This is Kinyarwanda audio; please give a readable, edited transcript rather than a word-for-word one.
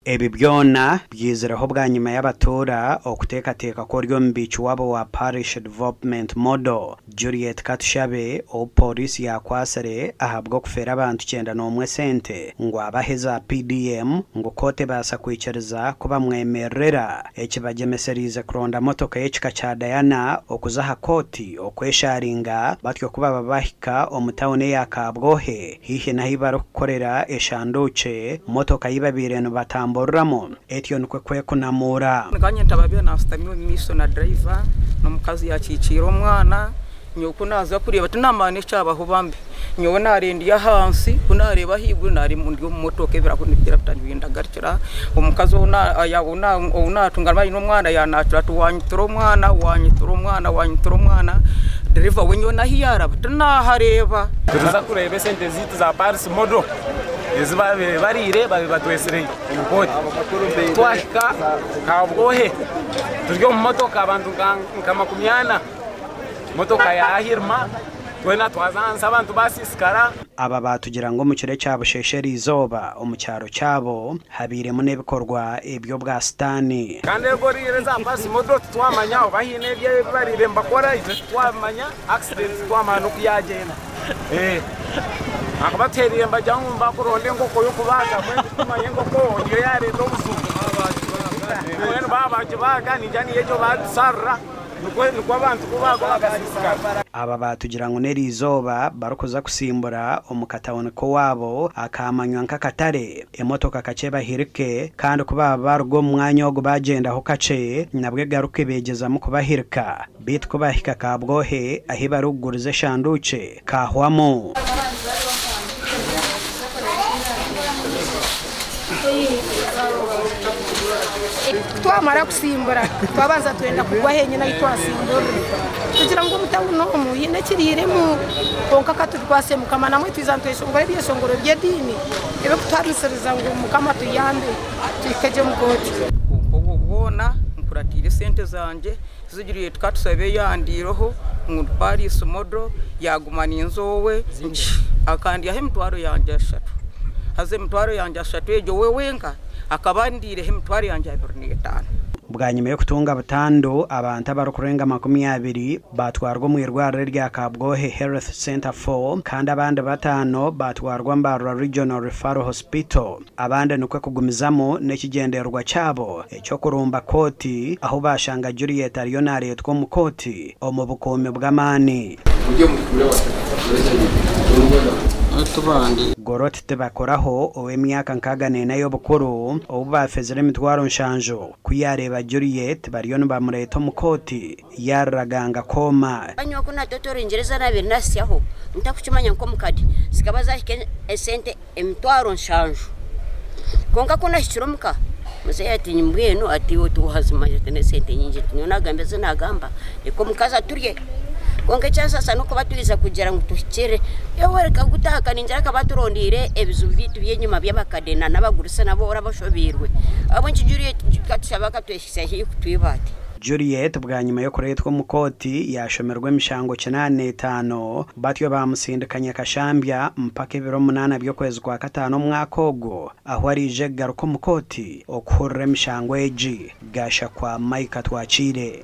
Ebi byona byizeraho bwa nyuma y'abatora okutekateka ko ryo mbici wabo wa Parish Development Model Juliet Katushabe o polisi yakwasare ahabwa kufera abantu 91 sente ngo abaheza PDM ngo kote basa kwicereza kuba mwemerera ekibagemeserize kuronda motoka y'ekika cha Diana okuzaha koti okwesharinga batyo kuba babahika omutawone ya Kabwohe hihe na hibaro kukorera eshanduche motoka yibabire no borramo etyo nkwe kunamura nganye ntababya na stamio miso na driver no mukazi yakicira omwana nyoko naza kureba tunamane cyabaho bambe nyowe narendi ya hansi kunareba hibwe nari mundi motoka ebira kunibira bitandwinda garikira omukazi ona tungarma ino mwana yanatira tuwanyitoro mwana driver wenyo na hiyara tunahareba tuza kureba sente zitu za Parish Model eziba barire batwesere umukoti twashika Kabwohe turyo mu motoka abantu nkama kumyana motoka ya Hirma twena twazansa abantu basisikara aba batugira ngo mu kire cyabo shesheri izoba omucyaro cyabo habiremo nebikorwa ebyo bwa stani kandi gorire za Parish Model twamanya bahine bye barire mbakora izo twamanya accident twamana kuyagenda akabateriye mbajyangu mbakuronde ngoko yo kubaga mwe ngoko ngiyare ndo busuku mwene baba kibaga nijani yejo batsarra nukwa abantu kubaga bagasisika aba batugira ngo neri izoba barukuza kusimbura omukatawone ko wabo akamanywa nkakatare emotoka kaceba hirike kandi kuba bargo mwanya wo bagenda ho kace nabwe garuke begeza mu kubahirika bit kubahika Kabwohe ahibarugurize shanduce kahwamo twamara kusimbura twabanza twenda kugwa henye na itwasimbura kugira ngo mutabuno umuhine kiriremo konka katutwase mukamana mwe twizantwesha ngo ari yeshongoro byedini ebe kutamiseriza ngo mukama tuyambe twikeje mukoti uko ubona nkuratire sente zanje zigiriye twatusabe yandiroho mu Parish Model yagumana inzowe akandi yahe mtwaro yanje 3 haze mtwaro yanje 3 ejo wewenga akabandire hemtwari yanje 25 bwa nyuma yo kutunga batando abantu abarukurenga 20 batwarwa mu irwariro rya Kabwohe Health Center 4 kandi abandi batano batwarwa Mbarara Regional Referral Hospital abandi nukwe kugumizamo n'ekigenderwa cyabo cyo kurumba koti aho bashanga Juliet Arionari yetwa mu koti omubukome bw'amani Gorot tebakoraho owemyaka nkagane nayo bukuru obafezere mitwaro nshanjo kuyareba Juliet bariyo bamureto mukoti yaraganga koma anyo kuna totoro ingereza na bernasiaho ntakuchimanya nko mukadi sikabaza sente emtwaro nshanjo konka kuna hichiromka muze ati nyimbweno ati otuhazima yatene sente nyinje tunyona gambeze nagamba iko mukaza turiye konke cyasasa nuko baturiza kugira ngo tuhikere yewereka gutaka ninjara kabaturondire ebizu bitu byenyuma by'abakadena n'abagurisa nabo orabashobirwe abo njuriye katushabaka tweshisa hi kutwibati Juliet bwa nyuma yo kuretwa mukoti yashomerwe mishango 85 batyo bamusindikanya kashambya mpaka 8 byo kwezi kwa 5 mwakogo aho arije garuko mukoti okurre mishango eji gasha kwa Mike twachire